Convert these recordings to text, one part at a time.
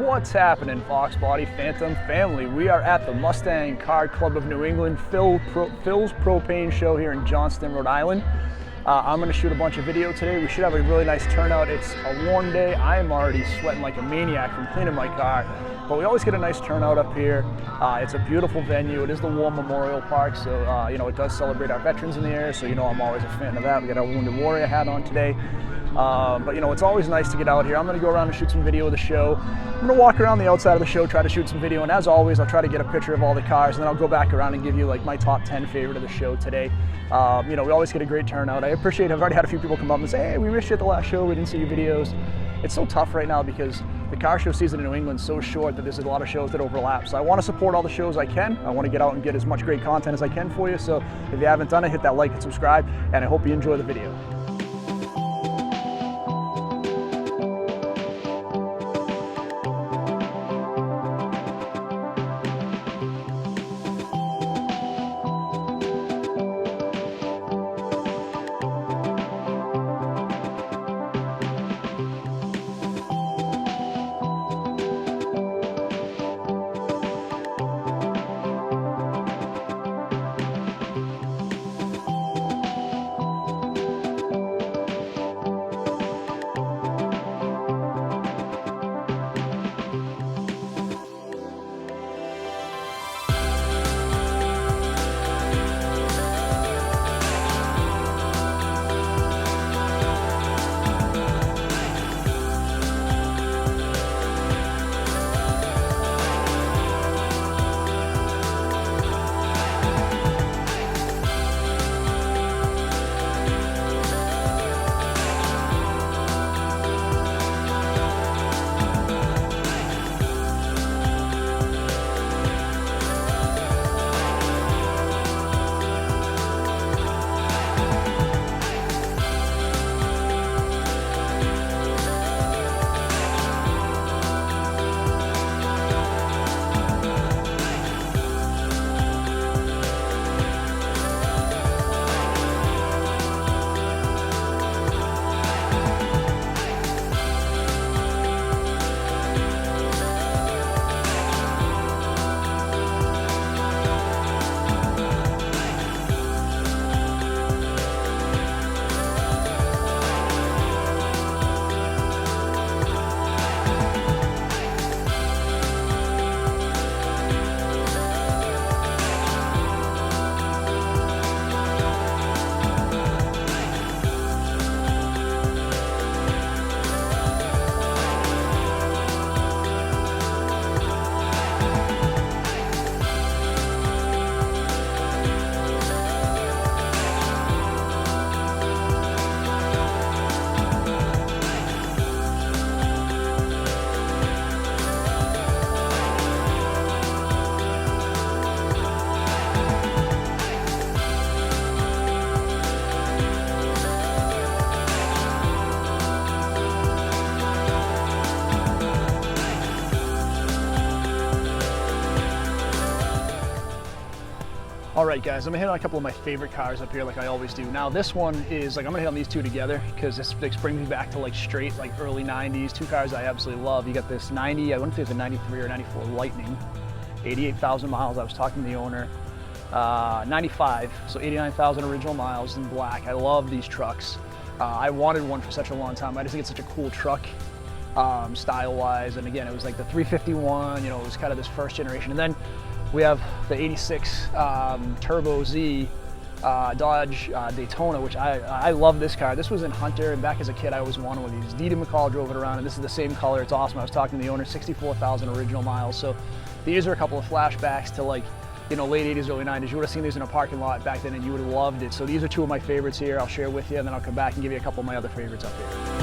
What's happening, Fox Body Phantom family? We are at the Mustang Car Club of New England, Phil's Propane Show here in Johnston, Rhode Island. I'm going to shoot a bunch of video today. We should have a really nice turnout. It's a warm day. I am already sweating like a maniac from cleaning my car, but we always get a nice turnout up here. It's a beautiful venue. It is the War Memorial Park, so you know, it does celebrate our veterans in the area, so you know I'm always a fan of that. We got our Wounded Warrior hat on today. But you know, it's always nice to get out here. I'm going to go around and shoot some video of the show. I'm going to walk around the outside of the show, try to shoot some video, and as always, I'll try to get a picture of all the cars, and then I'll go back around and give you like my top 10 favorite of the show today. You know, we always get a great turnout. I appreciate it. I've already had a few people come up and say, hey, we missed you at the last show, we didn't see your videos. It's so tough right now because the car show season in New England is so short that there's a lot of shows that overlap. So I want to support all the shows I can. I want to get out and get as much great content as I can for you. So if you haven't done it, hit that like and subscribe, and I hope you enjoy the video. All right, guys, I'm gonna hit on a couple of my favorite cars up here like I always do. Now this one is like, I'm gonna hit on these two together because this brings me back to like straight like early 90s, two cars I absolutely love. You got this 90, I want to say it's a 93 or 94 Lightning, 88,000 miles. I was talking to the owner. 95, so 89,000 original miles in black. I love these trucks. I wanted one for such a long time. I just think it's such a cool truck style-wise. And again, it was like the 351, you know, it was kind of this first generation. And then we have the 86 Turbo Z Dodge Daytona, which I love this car. This was in Hunter, and back as a kid I always wanted one of these. Didi McCall drove it around, and this is the same color. It's awesome. I was talking to the owner, 64,000 original miles. So these are a couple of flashbacks to like, you know, late 80s, early 90s. You would have seen these in a parking lot back then and you would have loved it. So these are two of my favorites here. I'll share with you, and then I'll come back and give you a couple of my other favorites up here.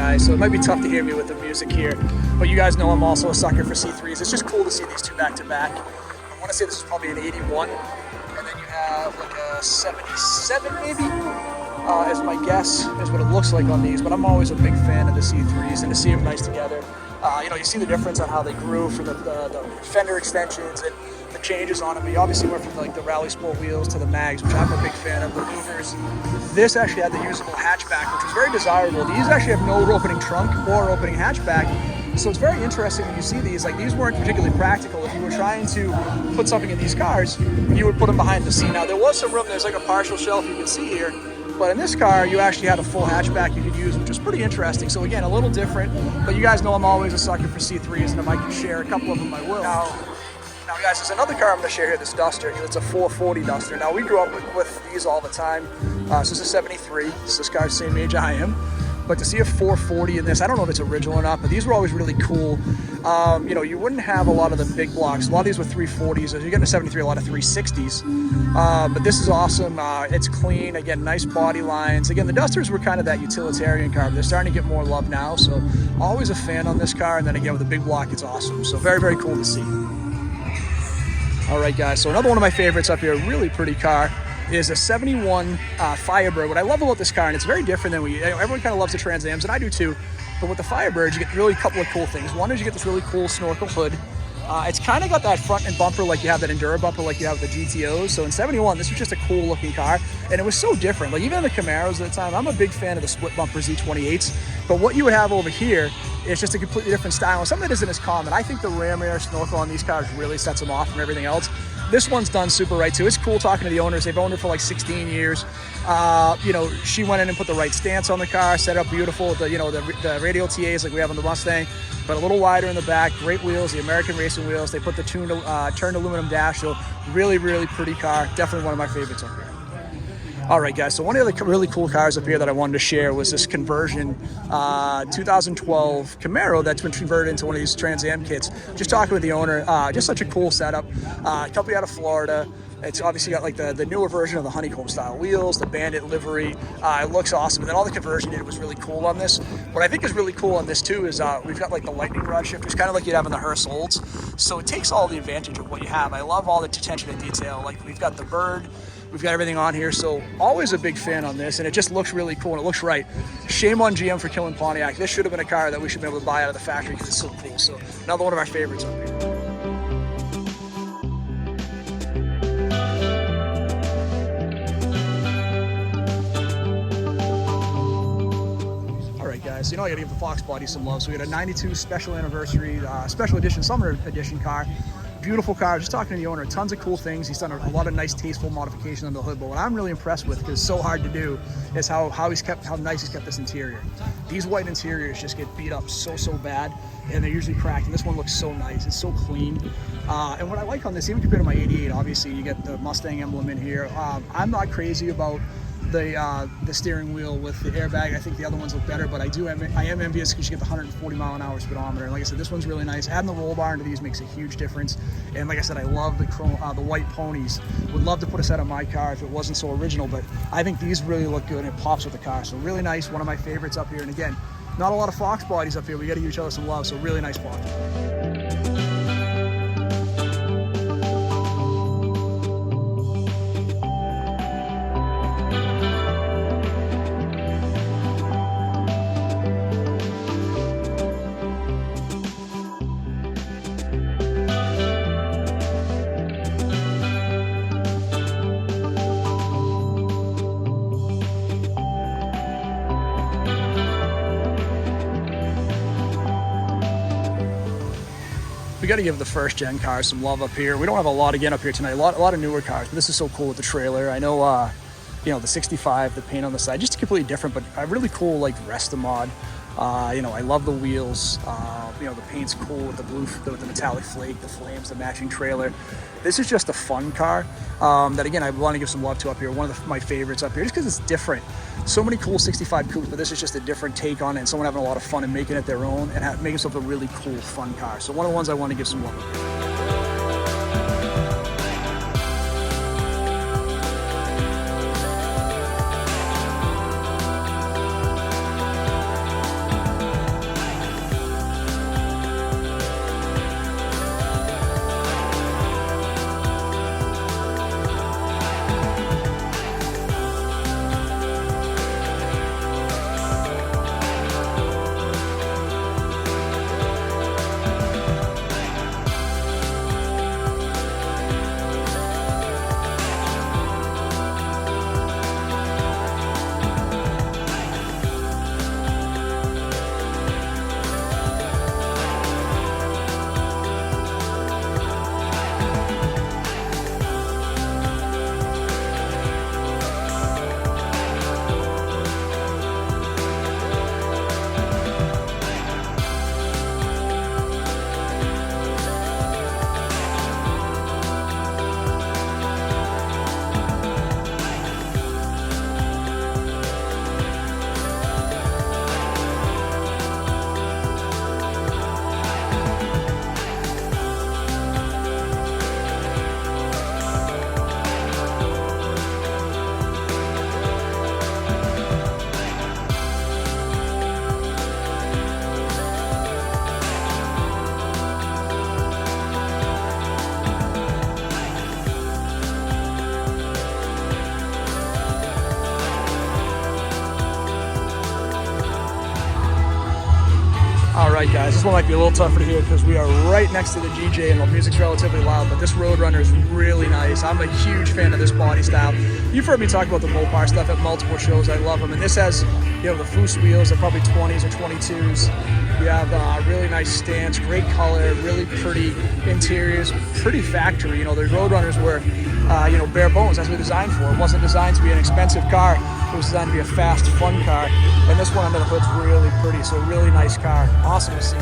guys, so it might be tough to hear me with the music here, but you guys know I'm also a sucker for C3s. It's just cool to see these two back to back. I want to say this is probably an 81, and then you have like a 77 maybe, is my guess, is what it looks like on these, but I'm always a big fan of the C3s, and to see them nice together. You know, you see the difference on how they grew from the fender extensions and the changes on them. But you obviously went from like the Rally Sport wheels to the mags, which I'm a big fan of, the louvers. This actually had the usable hatchback, which was very desirable. These actually have no opening trunk or opening hatchback. So it's very interesting when you see these. Like, these weren't particularly practical. If you were trying to put something in these cars, you would put them behind the seat. Now, there was some room. There's like a partial shelf you can see here. But in this car, you actually had a full hatchback you could use, which was pretty interesting. So again, a little different, but you guys know I'm always a sucker for C3s, and if I can share a couple of them, I will. Now guys, there's another car I'm gonna share here, this Duster. It's a 440 Duster. Now, we grew up with these all the time. So this is a 73, so this car's the same age I am. But to see a 440 in this, I don't know if it's original or not, but these were always really cool. You know, you wouldn't have a lot of the big blocks. A lot of these were 340s. As you get to 73, a lot of 360s. But this is awesome. It's clean. Again, nice body lines. Again, the Dusters were kind of that utilitarian car, but they're starting to get more love now. So always a fan on this car. And then again, with the big block, it's awesome. So very, very cool to see. All right, guys. So another one of my favorites up here, really pretty car, is a 71 Firebird. What I love about this car, and it's very different than everyone kind of loves the Trans Ams, and I do too, but with the Firebird, you get really a couple of cool things. One is you get this really cool snorkel hood. It's kind of got that front end bumper like you have that Enduro bumper like you have with the GTOs. So in 71, this was just a cool looking car, and it was so different. Like, even in the Camaros at the time, I'm a big fan of the split bumper Z28s, but what you would have over here is just a completely different style, and something that isn't as common. I think the ram air snorkel on these cars really sets them off from everything else. This one's done super right too. It's cool talking to the owners. They've owned it for like 16 years. You know, she went in and put the right stance on the car, set it up beautiful. The radial TAs like we have on the Mustang, but a little wider in the back. Great wheels, the American racing wheels. They put the turned aluminum dash. So really, really pretty car. Definitely one of my favorites up here. All right, guys, so one of the other really cool cars up here that I wanted to share was this conversion 2012 Camaro that's been converted into one of these Trans Am kits. Just talking with the owner, just such a cool setup. Company out of Florida. It's obviously got like the newer version of the honeycomb style wheels, the Bandit livery. It looks awesome. And then all the conversion did was really cool on this. What I think is really cool on this too is we've got like the lightning rod shifters, kind of like you'd have in the Hearse Olds. So it takes all the advantage of what you have. I love all the attention to detail. Like, we've got the bird, we've got everything on here. So always a big fan on this, and it just looks really cool and it looks right. Shame on GM for killing Pontiac. This should have been a car that we should be able to buy out of the factory because it's so cool. So another one of our favorites up here. So, you know, I gotta give the Fox body some love. So we got a 92 special anniversary, special edition, summer edition car. Beautiful car. Just talking to the owner, tons of cool things. He's done a lot of nice, tasteful modification on the hood. But what I'm really impressed with, because it's so hard to do, is how nice he's kept this interior. These white interiors just get beat up so bad, and they're usually cracked. And this one looks so nice. It's so clean. And what I like on this, even compared to my 88, obviously you get the Mustang emblem in here. I'm not crazy about the steering wheel with the airbag. I think the other ones look better, but I am envious because you get the 140 mile an hour speedometer. And like I said, this one's really nice. Adding the roll bar into these makes a huge difference. And like I said, I love the white ponies. Would love to put a set on my car if it wasn't so original, but I think these really look good and it pops with the car. So really nice, one of my favorites up here. And again, not a lot of Fox bodies up here. We got to give each other some love. So really nice body. We got to give the first gen cars some love up here. We don't have a lot again up here tonight. A lot of newer cars, but this is so cool with the trailer. I know, you know, the 65, the paint on the side, just completely different, but a really cool like Resta mod. You know, I love the wheels. You know, the paint's cool with the blue, with the metallic flake, the flames, the matching trailer. This is just a fun car that, again, I want to give some love to up here. One of my favorites up here, just because it's different. So many cool 65 coupes, but this is just a different take on it, and someone having a lot of fun and making it their own and making itself a really cool, fun car. So one of the ones I want to give some love to. right, guys, this one might be a little tougher to hear because we are right next to the GJ and the music's relatively loud, but this Roadrunner is really nice. I'm a huge fan of this body style. You've heard me talk about the Mopar stuff at multiple shows. I love them, and this has, you know, the Foose wheels. They're probably 20s or 22s. You have a really nice stance, great color, really pretty interiors, pretty factory. You know, the Roadrunners were, you know, bare bones. That's what they're designed for. It wasn't designed to be an expensive car. It was designed to be a fast, fun car. And this one under the hood's really pretty, so really nice car. Awesome to see.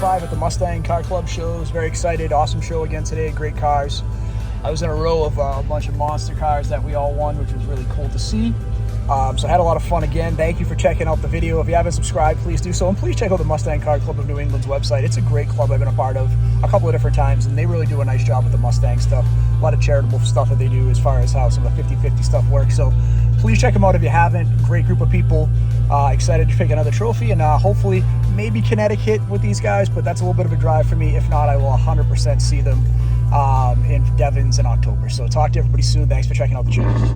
5 at the Mustang Car Club shows. Very excited. Awesome show again today. Great cars. I was in a row of a bunch of monster cars that we all won, which was really cool to see. So I had a lot of fun again. Thank you for checking out the video. If you haven't subscribed, please do so. And please check out the Mustang Car Club of New England's website. It's a great club I've been a part of a couple of different times, and they really do a nice job with the Mustang stuff. A lot of charitable stuff that they do as far as how some of the 50-50 stuff works. So please check them out if you haven't. Great group of people. Excited to pick another trophy, and hopefully maybe Connecticut with these guys, but that's a little bit of a drive for me. If not, I will 100% see them in Devon's in October. So talk to everybody soon. Thanks for checking out the channel.